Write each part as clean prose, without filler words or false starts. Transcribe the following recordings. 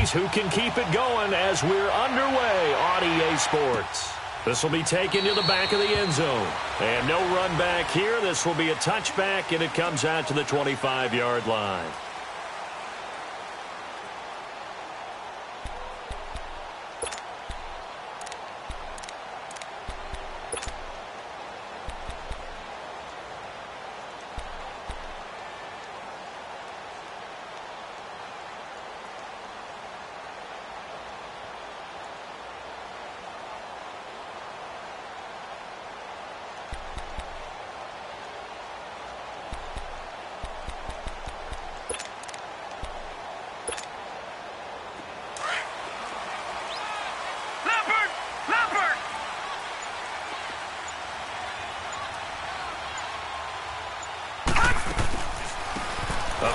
sees who can keep it going as we're underway on EA Sports. This will be taken to the back of the end zone. And no run back here. This will be a touchback, and it comes out to the 25-yard line.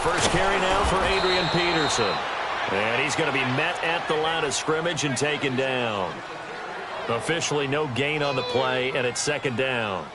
First carry now for Adrian Peterson. And he's going to be met at the line of scrimmage and taken down. Officially no gain on the play, and it's second down.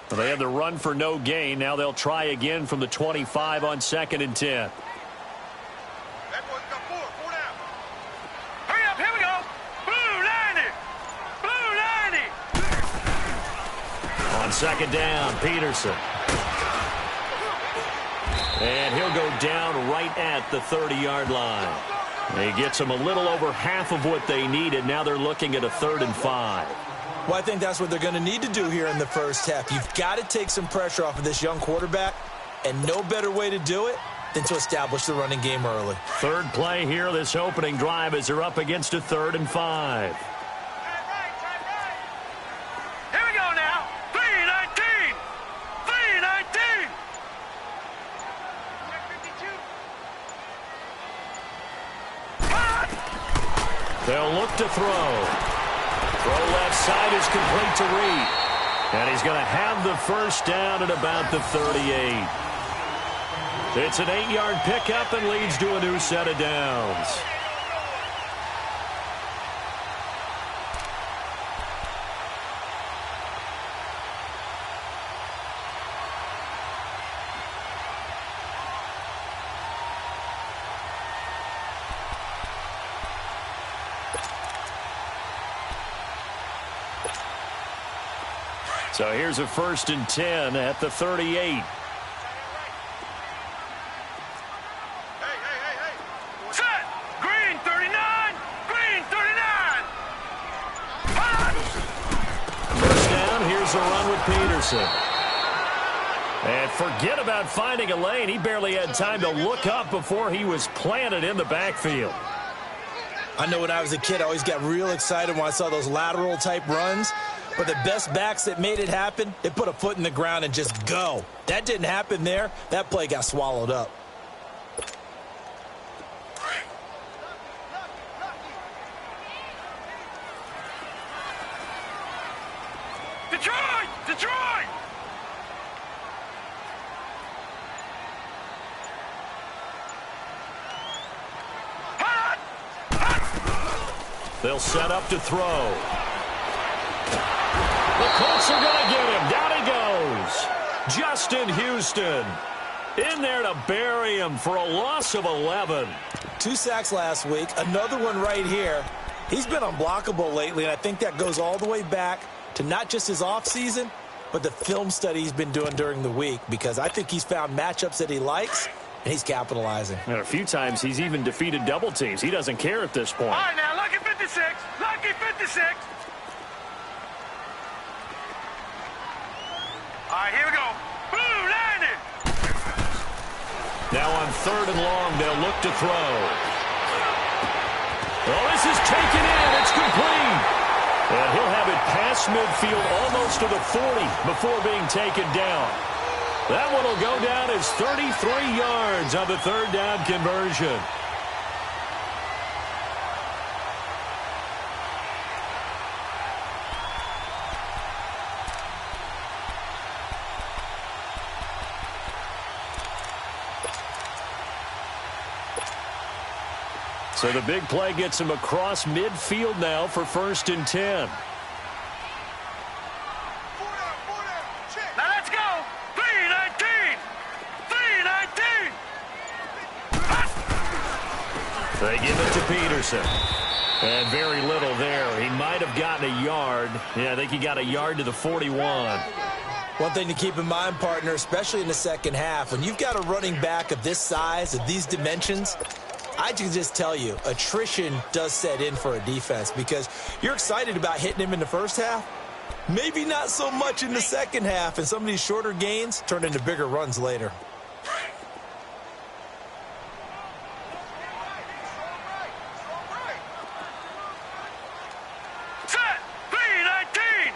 They had the run for no gain. Now they'll try again from the 25 on 2nd and 10. Hurry up, here we go. Blue 90. Blue 90. On 2nd down, Peterson. And he'll go down right at the 30-yard line. He gets them a little over half of what they needed. Now they're looking at a 3rd and 5. Well, I think that's what they're going to need to do here in the first half. You've got to take some pressure off of this young quarterback, and no better way to do it than to establish the running game early. Third play here, this opening drive, as they're up against a 3rd and 5. Here we go now. 3-19. 3-19. They'll look to throw. Throw left side is complete to Reed. And he's going to have the first down at about the 38. It's an 8-yard pickup and leads to a new set of downs. So here's a 1st and 10 at the 38. Hey. Set. Green 39. Green 39. First down, here's a run with Peterson. And forget about finding a lane. He barely had time to look up before he was planted in the backfield. I know when I was a kid, I always got real excited when I saw those lateral-type runs. But the best backs that made it happen, they put a foot in the ground and just go. That didn't happen there. That play got swallowed up. Detroit! Detroit! They'll set up to throw. The Colts are going to get him. Down he goes. Justin Houston in there to bury him for a loss of 11. 2 sacks last week. Another one right here. He's been unblockable lately, and I think that goes all the way back to not just his offseason, but the film study he's been doing during the week, because I think he's found matchups that he likes, and he's capitalizing. And a few times he's even defeated double teams. He doesn't care at this point. All right, now, lucky 56. Lucky 56. All right, here we go. Blue 90. Now on 3rd and long, they'll look to throw. Well, this is taken in. It's complete. And he'll have it past midfield almost to the 40 before being taken down. That one will go down as 33 yards on the 3rd down conversion. So the big play gets him across midfield now for 1st and 10. Now let's go. 3-19. 3-19. They give it to Peterson. And very little there. He might have gotten a yard. Yeah, I think he got a yard to the 41. One thing to keep in mind, partner, especially in the second half, when you've got a running back of this size, of these dimensions, I can just tell you, attrition does set in for a defense because you're excited about hitting him in the first half. Maybe not so much in the second half, and some of these shorter gains turn into bigger runs later. Set. 3-19.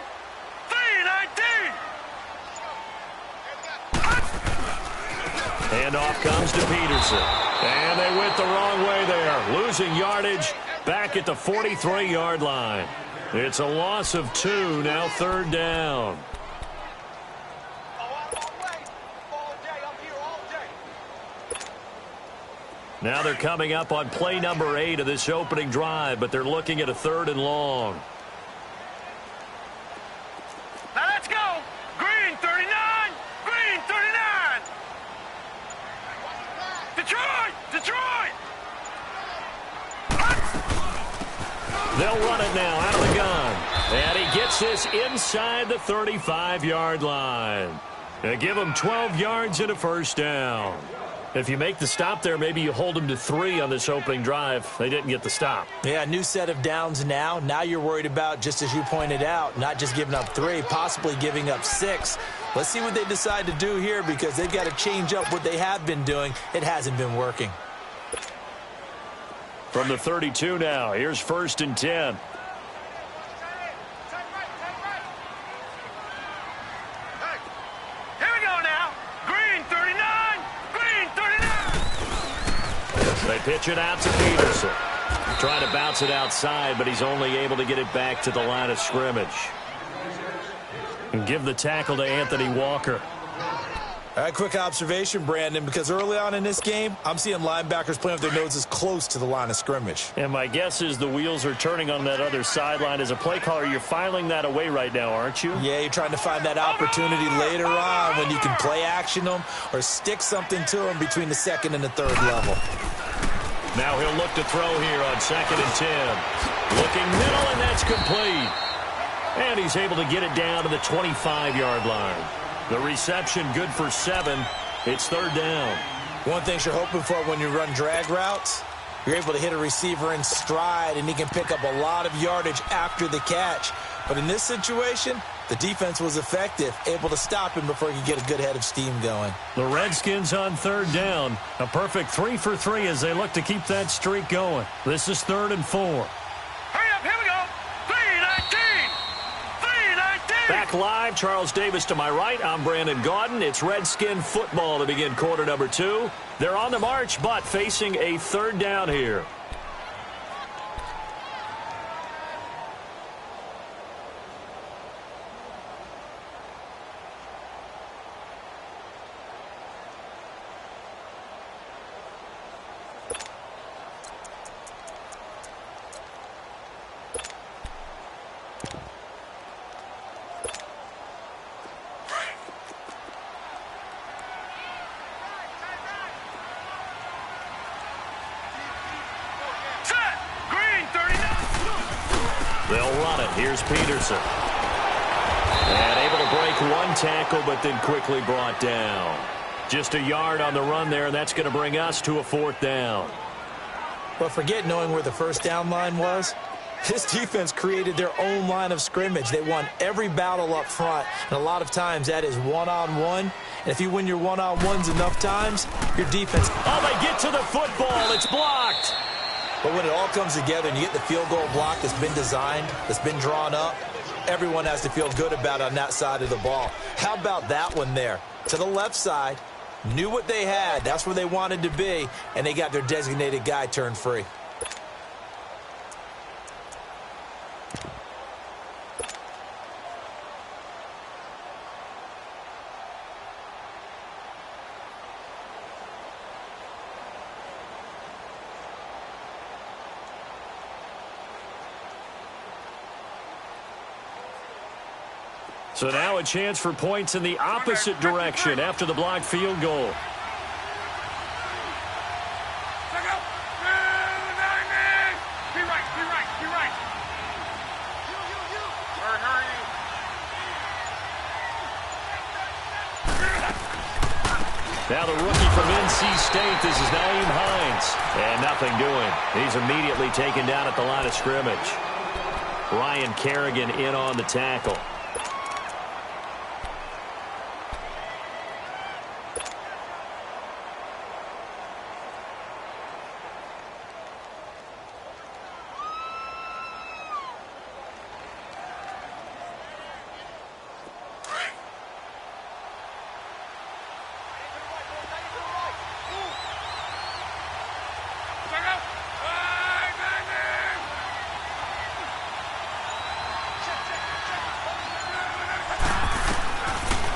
3-19. And off comes to Peterson. And they went the wrong way there. Losing yardage back at the 43-yard line. It's a loss of 2, now 3rd down. Now they're coming up on play number 8 of this opening drive, but they're looking at a 3rd and long. Now let's go. Green 39. Green 39. Detroit. Detroit. They'll run it now out of the gun. And he gets this inside the 35-yard line. They give him 12 yards and a 1st down. If you make the stop there, maybe you hold them to 3 on this opening drive. They didn't get the stop. Yeah, new set of downs now. Now you're worried about, just as you pointed out, not just giving up 3, possibly giving up 6. Let's see what they decide to do here because they've got to change up what they have been doing. It hasn't been working. From the 32 now, here's 1st and 10. Here we go now. Green 39. Green 39. They pitch it out to Peterson. Trying to bounce it outside, but he's only able to get it back to the line of scrimmage. And give the tackle to Anthony Walker. All right, quick observation, Brandon, because early on in this game, I'm seeing linebackers playing with their noses close to the line of scrimmage. And my guess is the wheels are turning on that other sideline. As a play caller, you're filing that away right now, aren't you? Yeah, you're trying to find that opportunity later on when you can play action them or stick something to them between the 2nd and the 3rd level. Now he'll look to throw here on 2nd and 10. Looking middle, and that's complete. And he's able to get it down to the 25-yard line. The reception good for 7. It's 3rd down. One thing you're hoping for when you run drag routes, you're able to hit a receiver in stride, and he can pick up a lot of yardage after the catch. But in this situation, the defense was effective, able to stop him before he could get a good head of steam going. The Redskins on 3rd down. A perfect 3 for 3 as they look to keep that streak going. This is 3rd and 4. Hurry up. Here we go. 3-19. 3-19. Back live, Charles Davis to my right. I'm Brandon Gaudin. It's Redskin football to begin quarter number 2. They're on the march, but facing a 3rd down here. They'll run it. Here's Peterson. And able to break one tackle, but then quickly brought down. Just a yard on the run there, and that's going to bring us to a 4th down. But forget knowing where the 1st down line was. This defense created their own line of scrimmage. They won every battle up front, and a lot of times that is one-on-one. And if you win your one-on-ones enough times, your defense... Oh, they get to the football. It's blocked. But when it all comes together and you get the field goal block that's been designed, that's been drawn up, everyone has to feel good about it on that side of the ball. How about that one there? To the left side, knew what they had. That's where they wanted to be, and they got their designated guy turned free. So now a chance for points in the opposite direction after the blocked field goal. Now the rookie from NC State, this is Naeem Hines. And nothing doing. He's immediately taken down at the line of scrimmage. Ryan Kerrigan in on the tackle.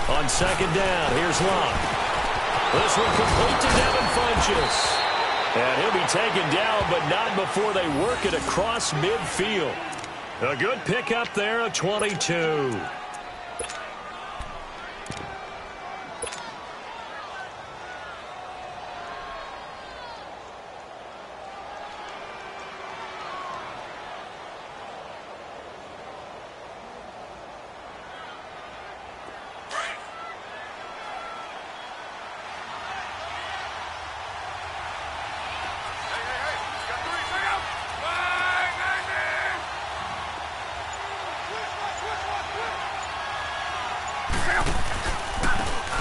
On second down, here's Locke. This one complete to Devin Funchess. And he'll be taken down, but not before they work it across midfield. A good pickup there, a 22.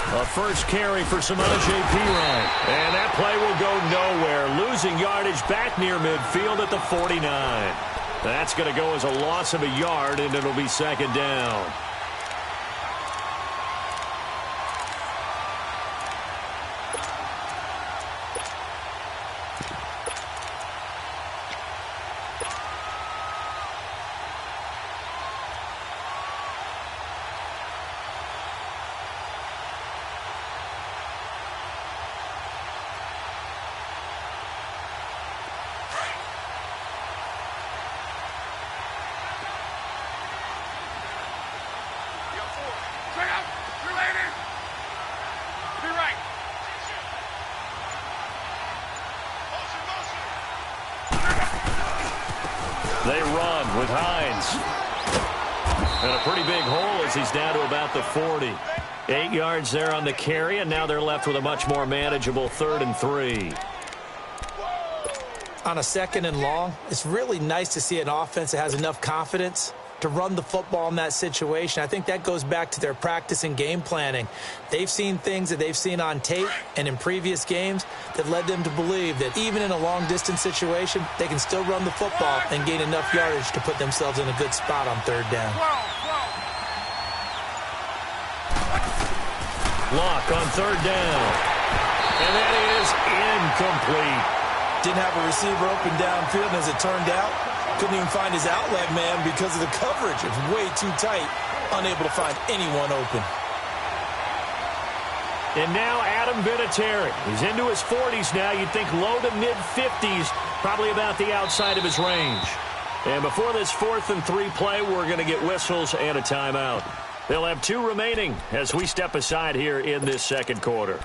A first carry for Samaje Perine. And that play will go nowhere. Losing yardage back near midfield at the 49. That's going to go as a loss of a yard, and it'll be second down. They run with Hines. And a pretty big hole as he's down to about the 40. 8 yards there on the carry, and now they're left with a much more manageable 3rd and 3. On a 2nd and long, it's really nice to see an offense that has enough confidence to run the football in that situation. I think that goes back to their practice and game planning. They've seen things that they've seen on tape and in previous games that led them to believe that even in a long-distance situation, they can still run the football and gain enough yardage to put themselves in a good spot on 3rd down. Lock on 3rd down. And that is incomplete. Didn't have a receiver open downfield, and as it turned out, couldn't even find his outlet man because of the coverage. It's way too tight, unable to find anyone open. And now Adam Vinatieri. He's into his 40s now. You'd think low to mid-50s, probably about the outside of his range. And before this 4th and 3 play, we're going to get whistles and a timeout. They'll have 2 remaining as we step aside here in this 2nd quarter.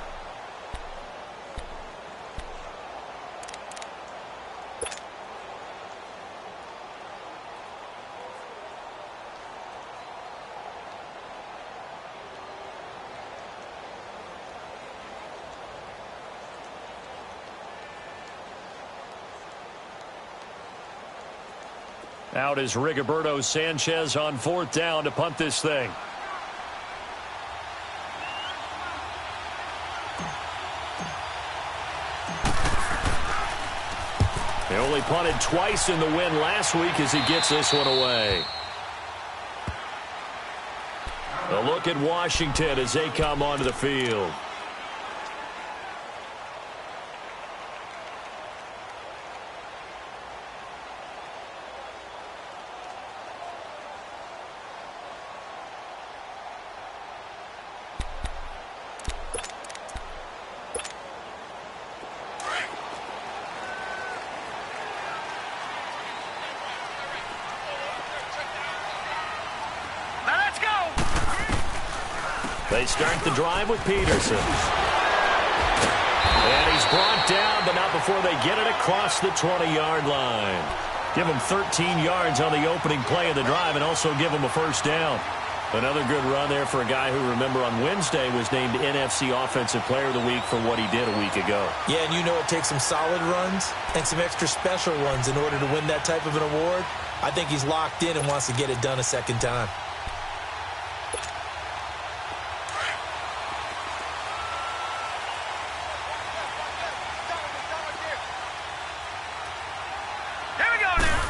Out is Rigoberto Sanchez on 4th down to punt this thing. They only punted twice in the win last week as he gets this one away. A look at Washington as they come onto the field. They start the drive with Peterson. And he's brought down, but not before they get it across the 20-yard line. Give him 13 yards on the opening play of the drive and also give him a first down. Another good run there for a guy who, remember, on Wednesday was named NFC Offensive Player of the Week for what he did a week ago. Yeah, and you know it takes some solid runs and some extra special ones in order to win that type of an award. I think he's locked in and wants to get it done a second time. Here we go now.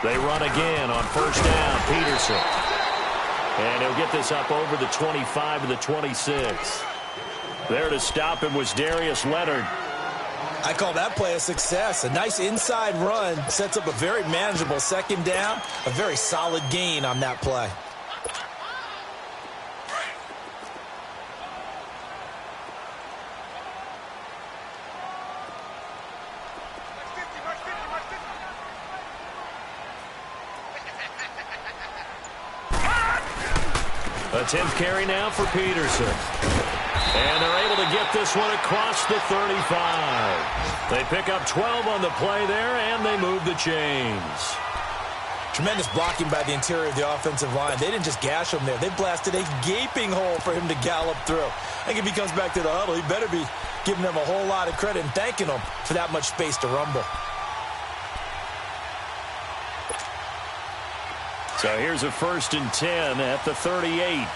They run again on first down, Peterson. And he'll get this up over the 25 to the 26. There to stop him was Darius Leonard. I call that play a success. A nice inside run sets up a very manageable second down. A very solid gain on that play. A 10th carry now for Peterson. And they're able to get this one across the 35. They pick up 12 on the play there, and they move the chains. Tremendous blocking by the interior of the offensive line. They didn't just gash him there. They blasted a gaping hole for him to gallop through. I think if he comes back to the huddle, he better be giving them a whole lot of credit and thanking them for that much space to rumble. So here's a 1st and 10 at the 38.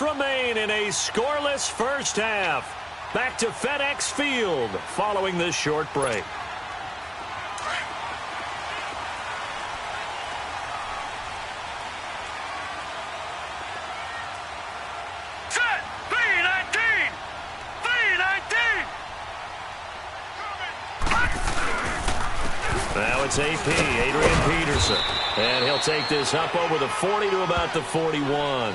Remain in a scoreless first half. Back to FedEx Field following this short break. Set. 3-19. 3-19. Now it's AP, Adrian Peterson. And he'll take this up over the 40 to about the 41.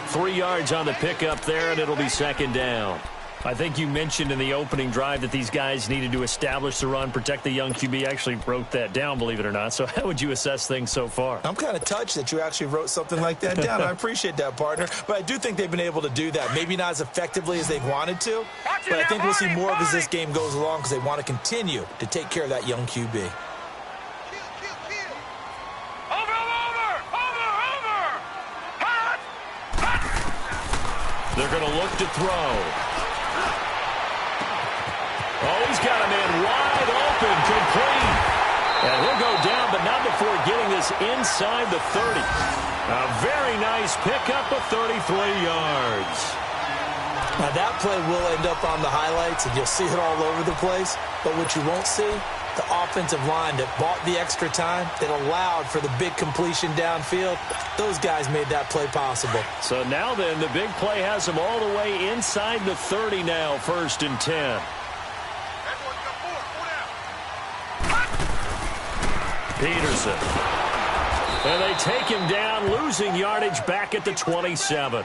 3 yards on the pickup there, and it'll be second down. I think you mentioned in the opening drive that these guys needed to establish the run, protect the young QB. Actually wrote that down, believe it or not. So how would you assess things so far? I'm kind of touched that you actually wrote something like that down. I appreciate that, partner. But I do think they've been able to do that. Maybe not as effectively as they've wanted to, but I think we'll see more of as this game goes along because they want to continue to take care of that young QB. They're going to look to throw. Oh, he's got a man wide open, complete. And he'll go down, but not before getting this inside the 30. A very nice pickup of 33 yards. Now, that play will end up on the highlights, and you'll see it all over the place. But what you won't see, the offensive line that bought the extra time, that allowed for the big completion downfield, those guys made that play possible. So now then, the big play has them all the way inside the 30 now, 1st and 10. Peterson. And they take him down, losing yardage back at the 27.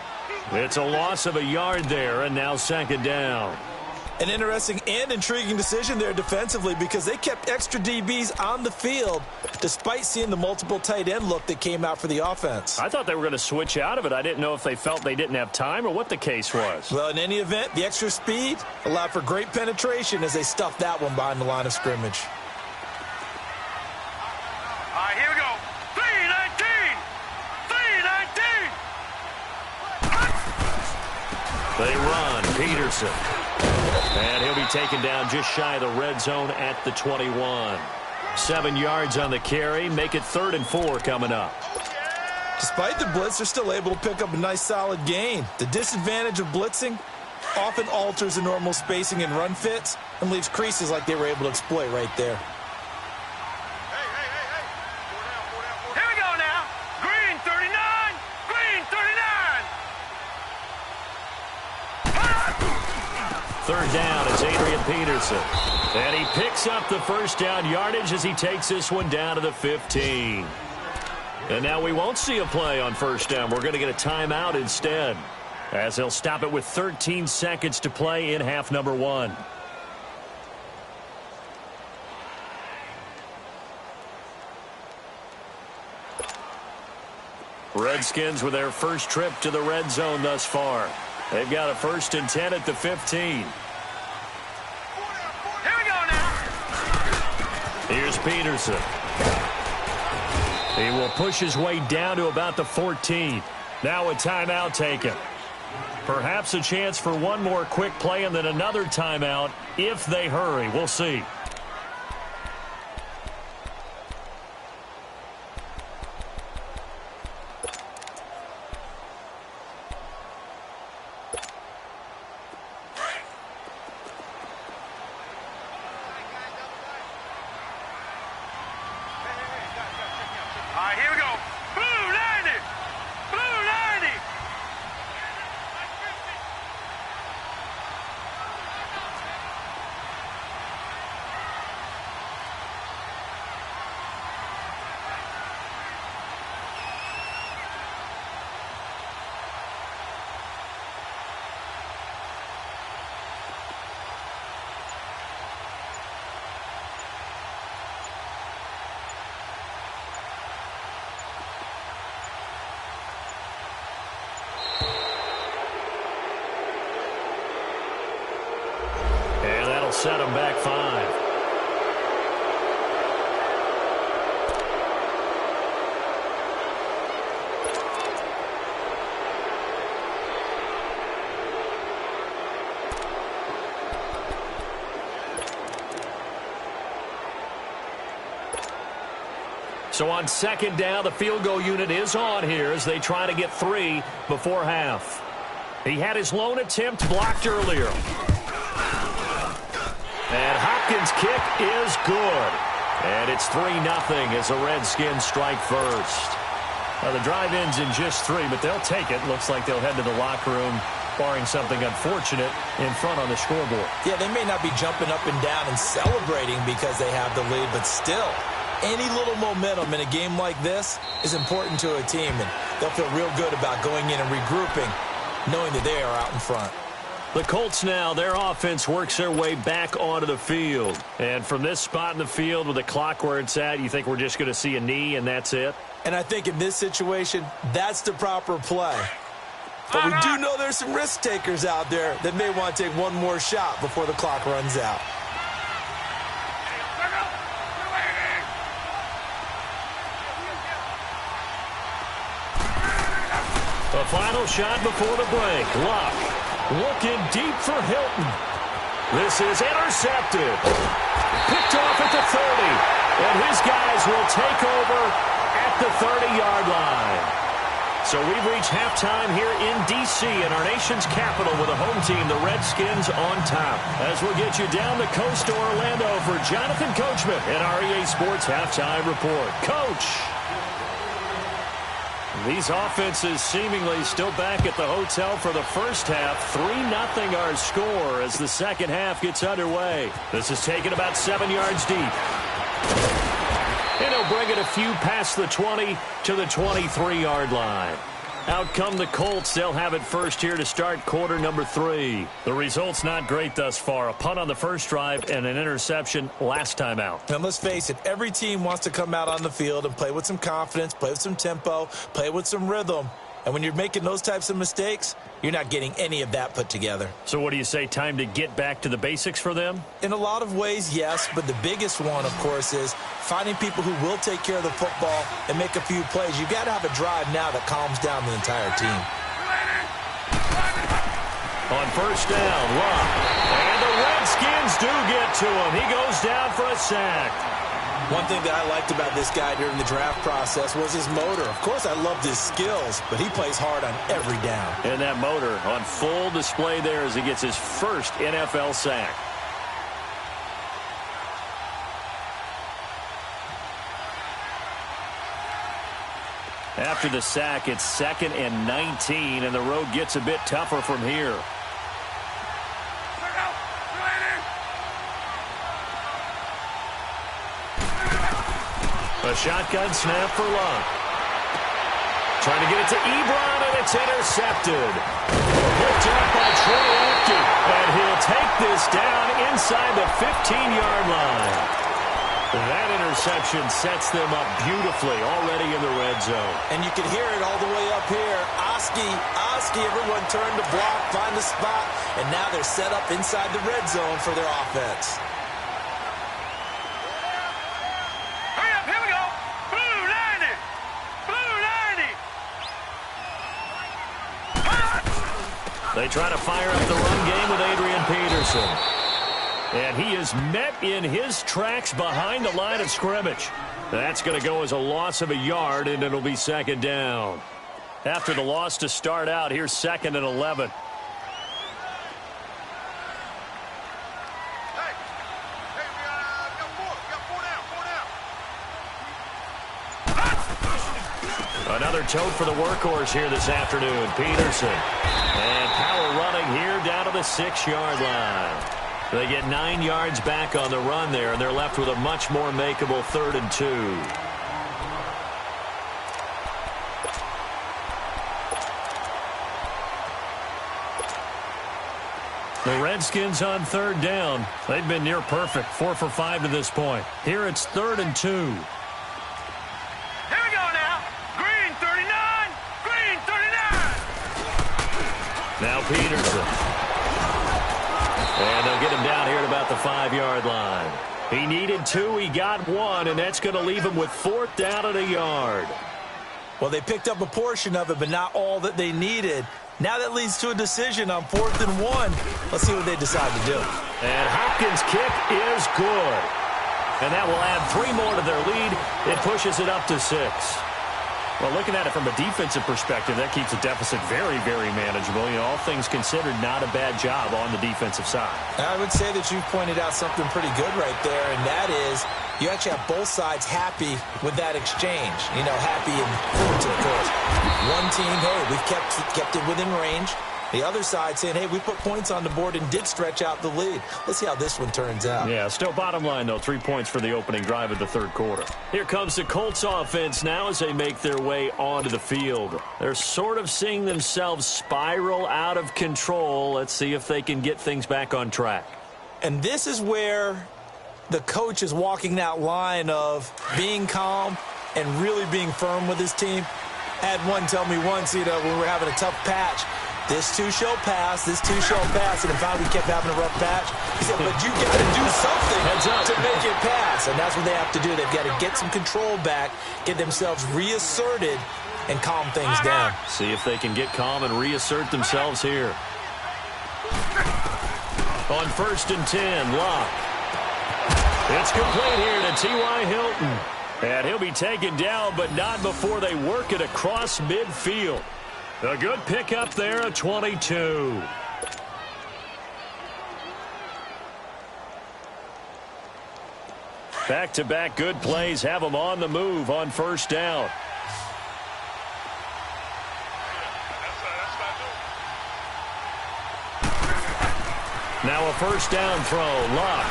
It's a loss of a yard there, and now second down. An interesting and intriguing decision there defensively because they kept extra DBs on the field despite seeing the multiple tight end look that came out for the offense. I thought they were going to switch out of it. I didn't know if they felt they didn't have time or what the case was. Well, in any event, the extra speed allowed for great penetration as they stuffed that one behind the line of scrimmage. All right, here we go. 3-19. 3-19. They run. Peterson. And he'll be taken down just shy of the red zone at the 21. 7 yards on the carry. Make it 3rd and 4 coming up. Despite the blitz, they're still able to pick up a nice solid gain. The disadvantage of blitzing often alters the normal spacing and run fits and leaves creases like they were able to exploit right there. Here we go now. Green 39. Green 39. 3rd down, it's Adrian Peterson. And he picks up the first down yardage as he takes this one down to the 15. And now we won't see a play on first down. We're going to get a timeout instead, as they'll stop it with 13 seconds to play in half number 1. Redskins with their first trip to the red zone thus far. They've got a 1st and 10 at the 15. Here we go now. Here's Peterson. He will push his way down to about the 14. Now a timeout taken. Perhaps a chance for one more quick play and then another timeout if they hurry. We'll see. All right, here we go. Blue 90. Blue 90. Set him back 5. So on 2nd down, the field goal unit is on here as they try to get 3 before half. He had his lone attempt blocked earlier. And Hopkins' kick is good. And it's 3-0 as the Redskins strike first. Now the drive ends in just 3, but they'll take it. Looks like they'll head to the locker room, barring something unfortunate, in front on the scoreboard. Yeah, they may not be jumping up and down and celebrating because they have the lead, but still, any little momentum in a game like this is important to a team, and they'll feel real good about going in and regrouping, knowing that they are out in front. The Colts now, their offense works their way back onto the field. And from this spot in the field with the clock where it's at, you think we're just going to see a knee and that's it? And I think in this situation, that's the proper play. But we do know there's some risk takers out there that may want to take one more shot before the clock runs out. The final shot before the break. Luck. Looking deep for Hilton. This is intercepted. Picked off at the 30. And his guys will take over at the 30-yard line. So we've reached halftime here in D.C. in our nation's capital with a home team, the Redskins, on top. As we'll get you down the coast to Orlando for Jonathan Coachman in our EA Sports Halftime Report. Coach! These offenses seemingly still back at the hotel for the first half. 3-0 our score as the second half gets underway. This is taken about 7 yards deep. And he'll bring it a few past the 20 to the 23-yard line. Out come the Colts. They'll have it first here to start quarter number 3. The result's not great thus far. A punt on the first drive and an interception last time out. And let's face it, every team wants to come out on the field and play with some confidence, play with some tempo, play with some rhythm. And when you're making those types of mistakes, you're not getting any of that put together. So what do you say, time to get back to the basics for them? In a lot of ways, yes, but the biggest one, of course, is finding people who will take care of the football and make a few plays. You've got to have a drive now that calms down the entire team. On first down, Luck. And the Redskins do get to him. He goes down for a sack. One thing that I liked about this guy during the draft process was his motor. Of course, I loved his skills, but he plays hard on every down. And that motor on full display there as he gets his first NFL sack. After the sack, it's 2nd and 19, and the road gets a bit tougher from here. A shotgun snap for Luck. Trying to get it to Ebron, and it's intercepted. Picked up by Troy Apke, and he'll take this down inside the 15-yard line. That interception sets them up beautifully already in the red zone. And you can hear it all the way up here. Oski, everyone turned to block, find a spot, and now they're set up inside the red zone for their offense. Hurry up, here we go. Blue 90. Blue 90. They try to fire up the run game with Adrian Peterson. And he is met in his tracks behind the line of scrimmage. That's going to go as a loss of a yard, and it'll be second down. After the loss to start out, here's 2nd and 11. Another tote for the workhorse here this afternoon, Peterson. And power running here down to the 6-yard line. They get 9 yards back on the run there, and they're left with a much more makeable 3rd and 2. The Redskins on 3rd down. They've been near perfect, 4 for 5 to this point. Here it's 3rd and 2. Here we go now. Green 39. Green 39. Now Peterson. And they'll get him down here at about the 5-yard line. He needed 2, he got 1, and that's going to leave him with 4th down and a yard. Well, they picked up a portion of it, but not all that they needed. Now that leads to a decision on 4th and 1. Let's see what they decide to do. And Hopkins' kick is good. And that will add 3 more to their lead. It pushes it up to 6. Well, looking at it from a defensive perspective, that keeps the deficit very, very manageable. You know, all things considered, not a bad job on the defensive side. I would say that you've pointed out something pretty good right there, and that is you actually have both sides happy with that exchange. You know, happy and Fulton, of course. One team, hey, we've kept it within range. The other side saying, hey, we put points on the board and did stretch out the lead. Let's see how this one turns out. Yeah, still bottom line, though, 3 points for the opening drive of the 3rd quarter. Here comes the Colts offense now as they make their way onto the field. They're sort of seeing themselves spiral out of control. Let's see if they can get things back on track. And this is where the coach is walking that line of being calm and really being firm with his team. I had one tell me once, you know, when we were having a tough patch, this too shall pass, this too shall pass. And if we kept having a rough patch, he said, but you got to do something to make it pass. And that's what they have to do. They've got to get some control back, get themselves reasserted, and calm things down. See if they can get calm and reassert themselves here. On 1st and 10, Locke. It's complete here to T.Y. Hilton. And he'll be taken down, but not before they work it across midfield. A good pickup there at 22. Back-to-back good plays have them on the move on 1st down. Now a 1st down throw, Locke.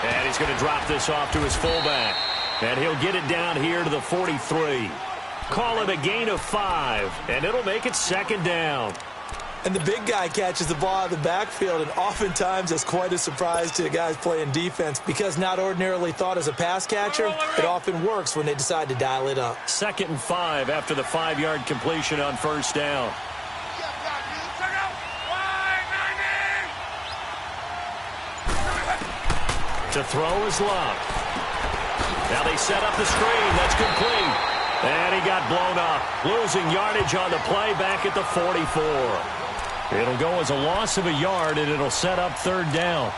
And he's going to drop this off to his fullback. And he'll get it down here to the 43. Call it a gain of 5, and it'll make it 2nd down. And the big guy catches the ball out of the backfield, and oftentimes that's quite a surprise to the guys playing defense because not ordinarily thought as a pass catcher, it often works when they decide to dial it up. 2nd and 5 after the 5-yard completion on 1st down. To throw is Locke. Now they set up the screen. That's complete. And he got blown up, losing yardage on the play back at the 44. It'll go as a loss of a yard, and it'll set up 3rd down.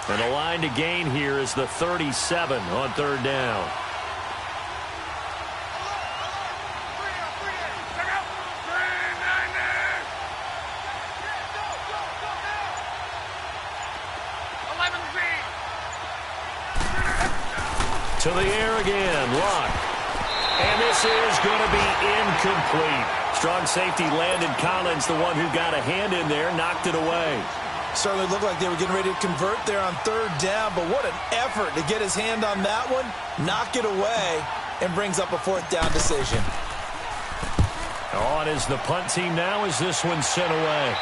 And the line to gain here is the 37 on 3rd down. To the air again, Locke. And this is going to be incomplete. Strong safety Landon Collins, the one who got a hand in there, knocked it away. Certainly looked like they were getting ready to convert there on third down, but what an effort to get his hand on that one, knock it away, and brings up a fourth down decision. On is the punt team now as this one's sent away.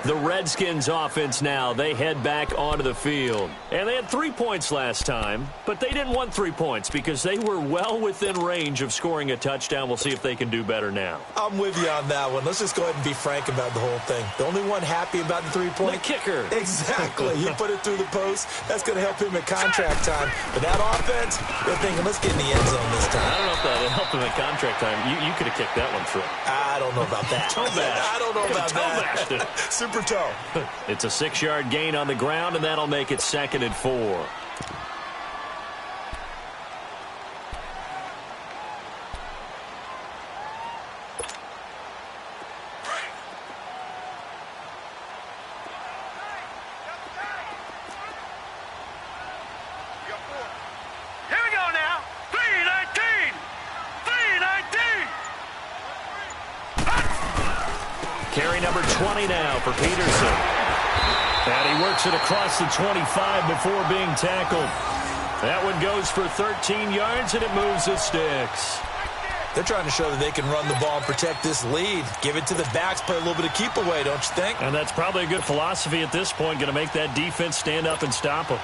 The Redskins offense now, they head back onto the field. And they had 3 points last time, but they didn't want 3 points because they were well within range of scoring a touchdown. We'll see if they can do better now. I'm with you on that one. Let's just go ahead and be frank about the whole thing. The only one happy about the 3-point? The kicker. Exactly. He put it through the post. That's going to help him at contract time. But that offense, they're thinking, let's get in the end zone this time. I don't know if that helped him at contract time. You could have kicked that one through. I don't know about that. Toe bash. I don't know about that. Super toe. It's a 6-yard gain on the ground, and that'll make it 2nd and 4. Here we go now. 3-19. 3-19. Carry number 20 now for Peterson. And he works it across the 25 before being tackled. That one goes for 13 yards, and it moves the sticks. They're trying to show that they can run the ball and protect this lead. Give it to the backs, play a little bit of keep away, don't you think? And that's probably a good philosophy at this point, going to make that defense stand up and stop them.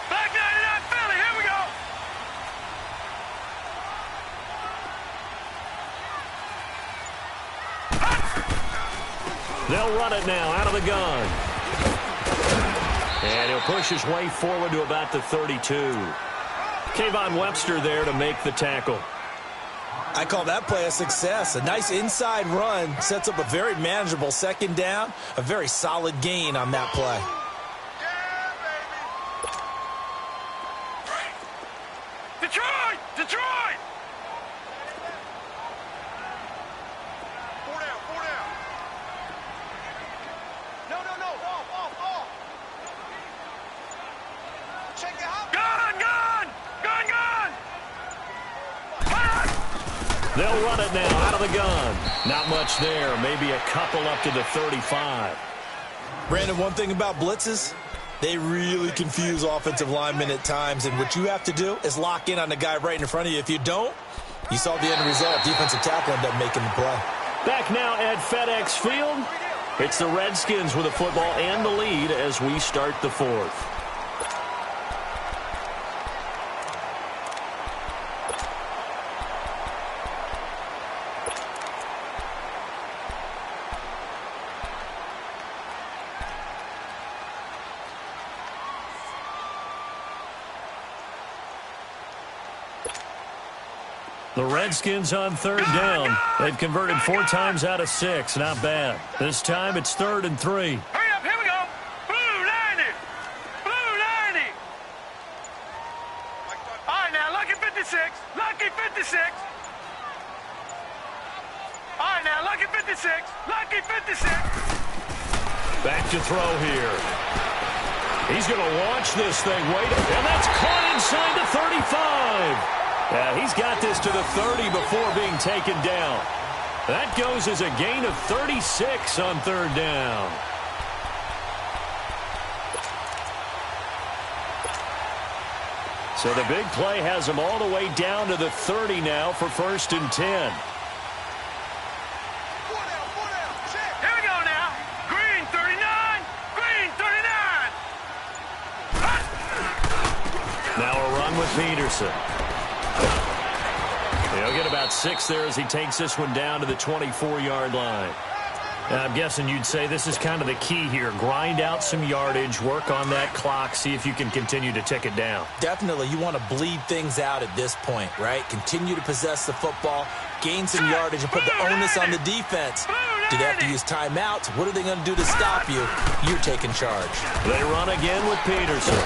Back 99 Philly. Here we go. They'll run it now out of the gun. And he'll push his way forward to about the 32. Kayvon Webster there to make the tackle. I call that play a success. A nice inside run sets up a very manageable 2nd down. A very solid gain on that play. Detroit! Detroit! 4 down, 4 down. No. Off. Check it out. Gun! They'll run it now out of the gun. Not much there. Maybe a couple up to the 35. Brandon, one thing about blitzes, they really confuse offensive linemen at times, and what you have to do is lock in on the guy right in front of you. If you don't, you saw the end result. Defensive tackle ended up making the play. Back now at FedEx Field. It's the Redskins with the football and the lead as we start the 4th. The Redskins on 3rd down. They've converted 4 times out of 6. Not bad. This time it's 3rd and 3. Hurry up, here we go. Blue 90. Blue 90. All right, now, lucky 56. Lucky 56. All right, now, lucky 56. Lucky 56. Back to throw here. He's going to launch this thing. Wait, and that's caught inside the 35. Yeah, he's got this to the 30 before being taken down. That goes as a gain of 36 on 3rd down. So the big play has him all the way down to the 30 now for 1st and 10. Here we go now. Green 39. Green 39. Now a run with Peterson. He'll get about 6 there as he takes this one down to the 24-yard line. And I'm guessing you'd say this is kind of the key here. Grind out some yardage, work on that clock, see if you can continue to tick it down. Definitely, you want to bleed things out at this point, right? Continue to possess the football, gain some yardage, and put the onus on the defense. Do they have to use timeouts? What are they going to do to stop you? You're taking charge. They run again with Peterson.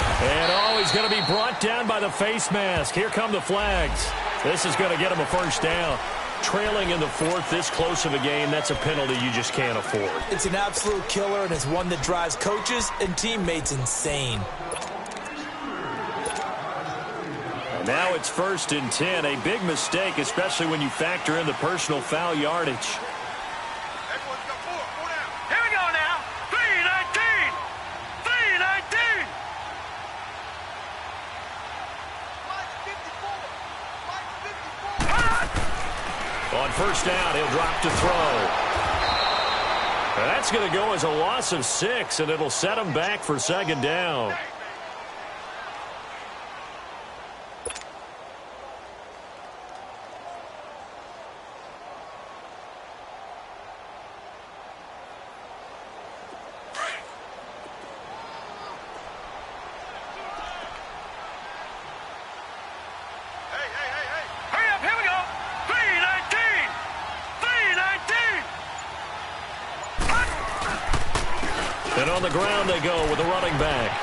And, he's going to be brought down by the face mask. Here come the flags. This is going to get him a 1st down. Trailing in the 4th, this close of a game, that's a penalty you just can't afford. It's an absolute killer, and it's one that drives coaches and teammates insane. Now it's 1st and 10. A big mistake, especially when you factor in the personal foul yardage. Here we go now. 3-19. 3-19. On 1st down, he'll drop to throw. And that's going to go as a loss of 6, and it'll set him back for 2nd down. And on the ground they go with a running back.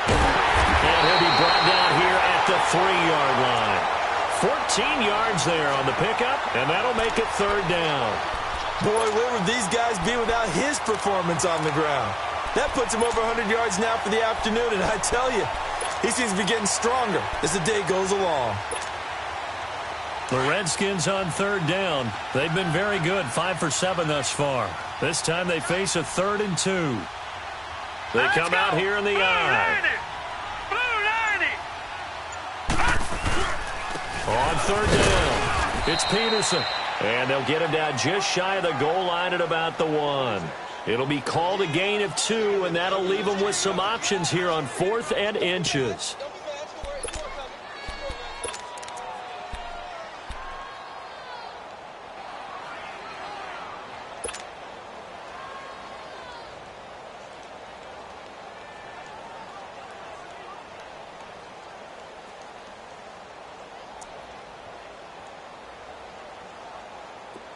And he'll be brought down here at the 3-yard line. 14 yards there on the pickup, and that'll make it 3rd down. Boy, where would these guys be without his performance on the ground? That puts him over 100 yards now for the afternoon, and I tell you, he seems to be getting stronger as the day goes along. The Redskins on 3rd down. They've been very good, 5 for 7 thus far. This time they face a 3rd and 2. They come out here in the eye. On 3rd down, it's Peterson. And they'll get him down just shy of the goal line at about the 1. It'll be called a gain of 2, and that'll leave them with some options here on 4th and inches.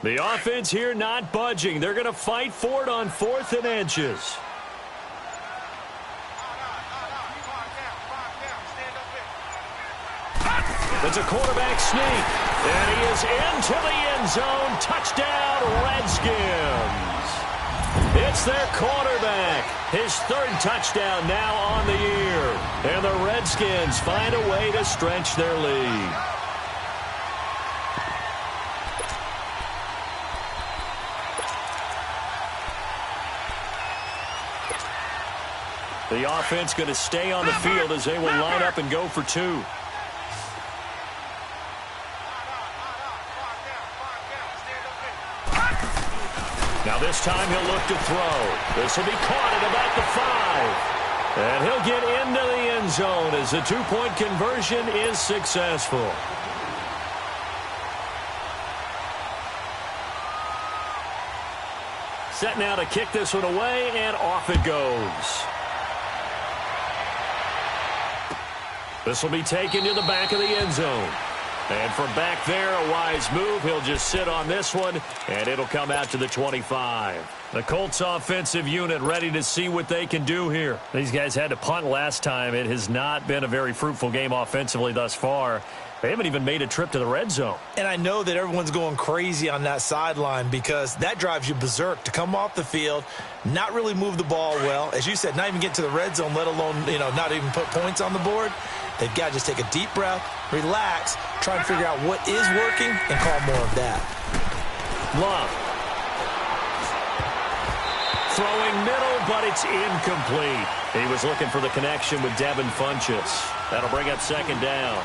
The offense here not budging. They're going to fight for it on 4th and inches. It's a quarterback sneak. And he is into the end zone. Touchdown, Redskins. It's their quarterback. His 3rd touchdown now on the year. And the Redskins find a way to stretch their lead. The offense going to stay on the field as they will line up and go for 2. Now this time he'll look to throw. This will be caught at about the 5. And he'll get into the end zone as the 2-point conversion is successful. Set now to kick this one away, and off it goes. This will be taken to the back of the end zone. And from back there, a wise move. He'll just sit on this one, and it'll come out to the 25. The Colts offensive unit ready to see what they can do here. These guys had to punt last time. It has not been a very fruitful game offensively thus far. They haven't even made a trip to the red zone. And I know that everyone's going crazy on that sideline because that drives you berserk to come off the field, not really move the ball well. As you said, not even get to the red zone, let alone, not even put points on the board. They've got to just take a deep breath, relax, try and figure out what is working, and call more of that. Love. Throwing middle, but it's incomplete. He was looking for the connection with Devin Funchess. That'll bring up 2nd down.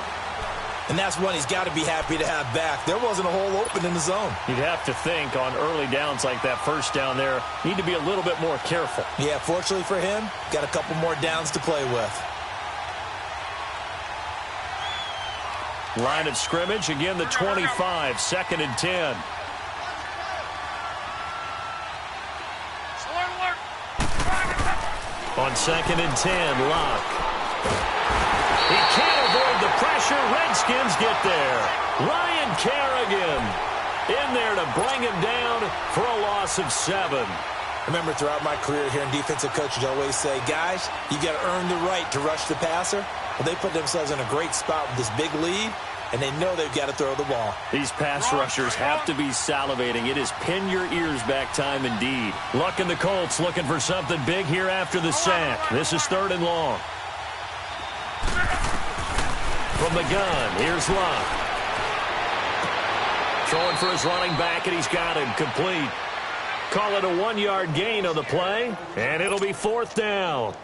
And that's one he's got to be happy to have back. There wasn't a hole open in the zone. You'd have to think on early downs like that 1st down there, need to be a little bit more careful. Yeah, fortunately for him, got a couple more downs to play with. Line of scrimmage, again the 25, 2nd and 10. On 2nd and 10, Locke. He can't avoid the pressure. Redskins get there. Ryan Kerrigan in there to bring him down for a loss of 7. Remember, throughout my career here in defensive coaches, I always say, guys, you got to earn the right to rush the passer. Well, they put themselves in a great spot with this big lead, and they know they've got to throw the ball. These pass rushers have to be salivating. It is pin your ears back time indeed. Luck and the Colts looking for something big here after the sack. This is 3rd and long. from the gun. Here's Luck. Throwing for his running back, and he's got him complete. Call it a 1-yard gain on the play, and it'll be 4th down.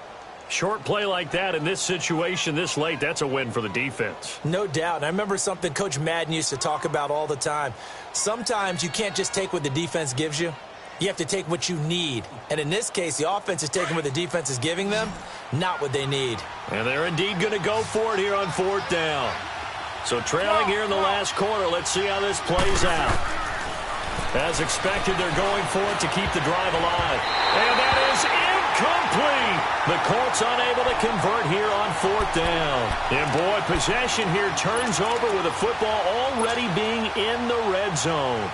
Short play like that in this situation this late, that's a win for the defense. No doubt. And I remember something Coach Madden used to talk about all the time. Sometimes you can't just take what the defense gives you. You have to take what you need. And in this case, the offense is taking what the defense is giving them, not what they need. And they're indeed going to go for it here on 4th down. So trailing here in the last quarter, let's see how this plays out. As expected, they're going for it to keep the drive alive. And that is incomplete. The Colts unable to convert here on 4th down. And boy, possession here turns over with the football already being in the red zone.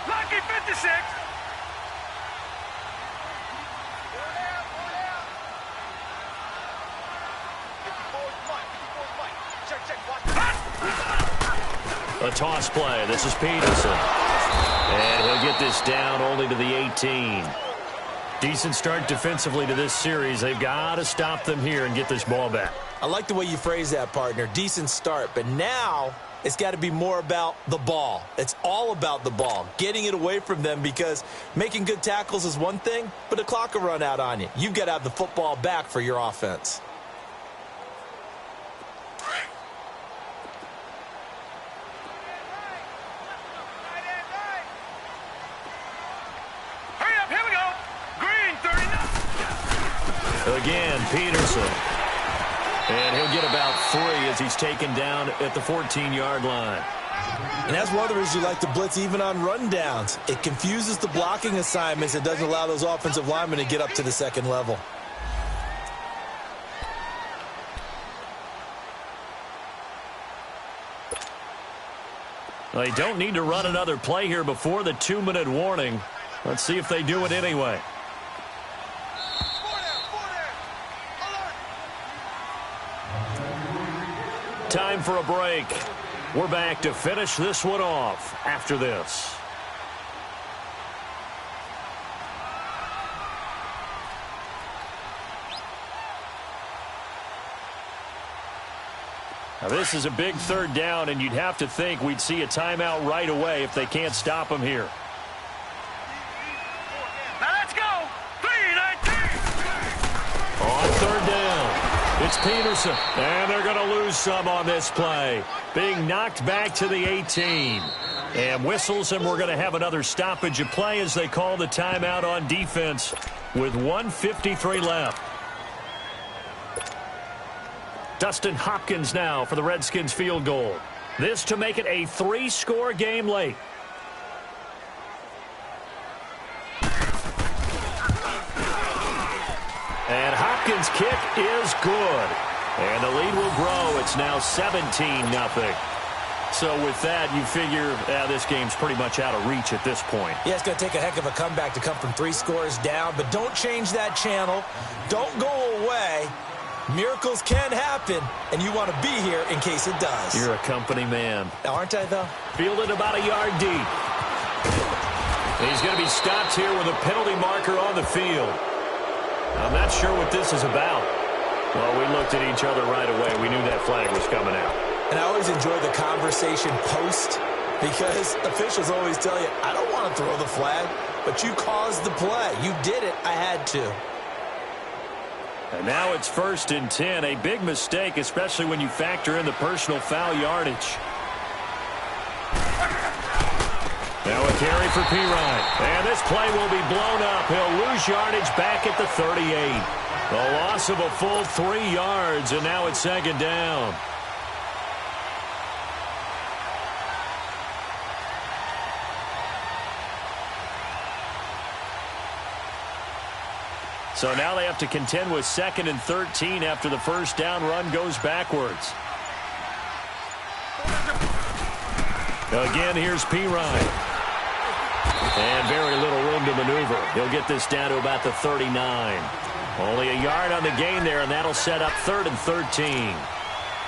Lucky 56. A toss play. This is Peterson. And he'll get this down only to the 18. Decent start defensively to this series. They've got to stop them here and get this ball back. I like the way you phrase that, partner. Decent start. But now it's got to be more about the ball. It's all about the ball, getting it away from them, because making good tackles is one thing, but the clock will run out on you. You've got to have the football back for your offense. Hurry up, here we go. Green, 39. Again, Peterson. And he'll get about 3 as he's taken down at the 14-yard line. And that's one of the reasons you like to blitz even on rundowns. It confuses the blocking assignments. It doesn't allow those offensive linemen to get up to the second level. They don't need to run another play here before the 2-minute warning. Let's see if they do it anyway. Time for a break. We're back to finish this one off after this. Now this is a big 3rd down, and you'd have to think we'd see a timeout right away if they can't stop them here. Now let's go. 3-19. On 3rd down. It's Peterson, and they're going to lose some on this play. Being knocked back to the 18. And whistles, and we're going to have another stoppage of play as they call the timeout on defense with 1:53 left. Dustin Hopkins now for the Redskins field goal. This to make it a 3-score game late. And Hopkins' kick is good. And the lead will grow. It's now 17-0. So with that, you figure this game's pretty much out of reach at this point. Yeah, it's going to take a heck of a comeback to come from 3 scores down. But don't change that channel. Don't go away. Miracles can happen, and you want to be here in case it does. You're a company man. Aren't I, though? Fielded about a yard deep. He's going to be stopped here with a penalty marker on the field. I'm not sure what this is about. Well, we looked at each other right away. We knew that flag was coming out. And I always enjoy the conversation post, because officials always tell you, I don't want to throw the flag, but you caused the play. You did it. I had to. And now it's 1st and 10. A big mistake, especially when you factor in the personal foul yardage. Now a carry for Pirine. And this play will be blown up. He'll lose yardage back at the 38. A loss of a full 3 yards, and now it's 2nd down. So now they have to contend with 2nd and 13 after the 1st down run goes backwards. Again, here's Pirine. And very little room to maneuver. He'll get this down to about the 39. Only a yard on the gain there, and that'll set up 3rd and 13.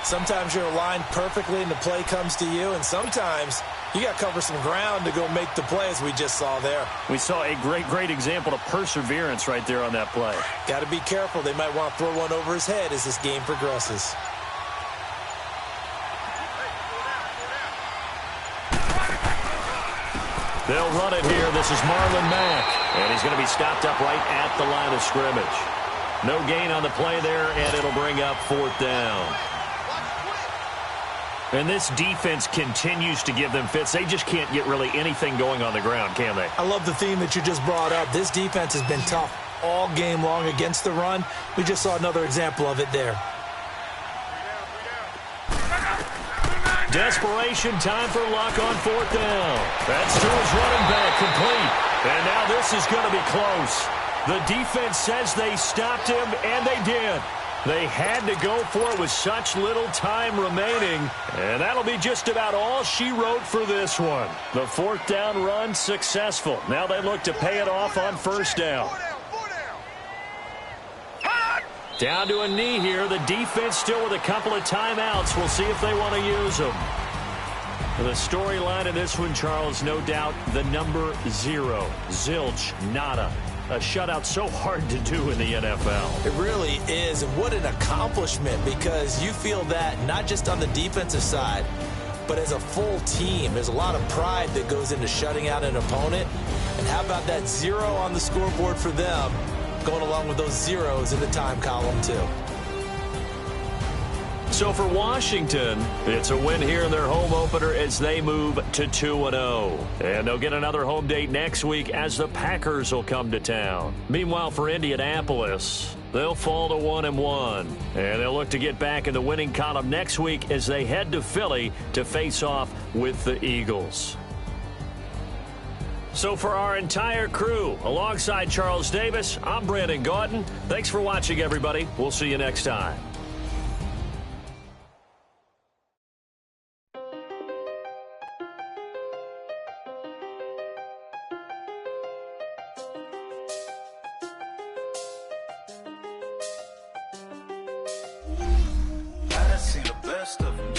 Sometimes you're aligned perfectly and the play comes to you, and sometimes you got to cover some ground to go make the play, as we just saw there. We saw a great example of perseverance right there on that play. Got to be careful. They might want to throw one over his head as this game progresses. They'll run it here. This is Marlon Mack, and he's going to be stopped up right at the line of scrimmage. No gain on the play there, and it'll bring up 4th down. And this defense continues to give them fits. They just can't get really anything going on the ground, can they? I love the theme that you just brought up. This defense has been tough all game long against the run. We just saw another example of it there. Desperation time for Luck on 4th down. That's to his running back, complete. And now this is going to be close. The defense says they stopped him, and they did. They had to go for it with such little time remaining, and that'll be just about all she wrote for this one. The 4th down run successful. Now they look to pay it off on 1st down. Down to a knee here. The defense still with a couple of timeouts. We'll see if they want to use them. The storyline of this one, Charles, no doubt the number 0. Zilch, nada. A shutout so hard to do in the NFL. It really is, and what an accomplishment, because you feel that not just on the defensive side, but as a full team. There's a lot of pride that goes into shutting out an opponent. And how about that 0 on the scoreboard for them, going along with those zeros in the time column too. So for Washington, it's a win here in their home opener as they move to 2-0. And they'll get another home date next week as the Packers will come to town. Meanwhile, for Indianapolis, they'll fall to 1-1. And they'll look to get back in the winning column next week as they head to Philly to face off with the Eagles. So for our entire crew, alongside Charles Davis, I'm Brandon Gaudin. Thanks for watching, everybody. We'll see you next time. I see the best of them,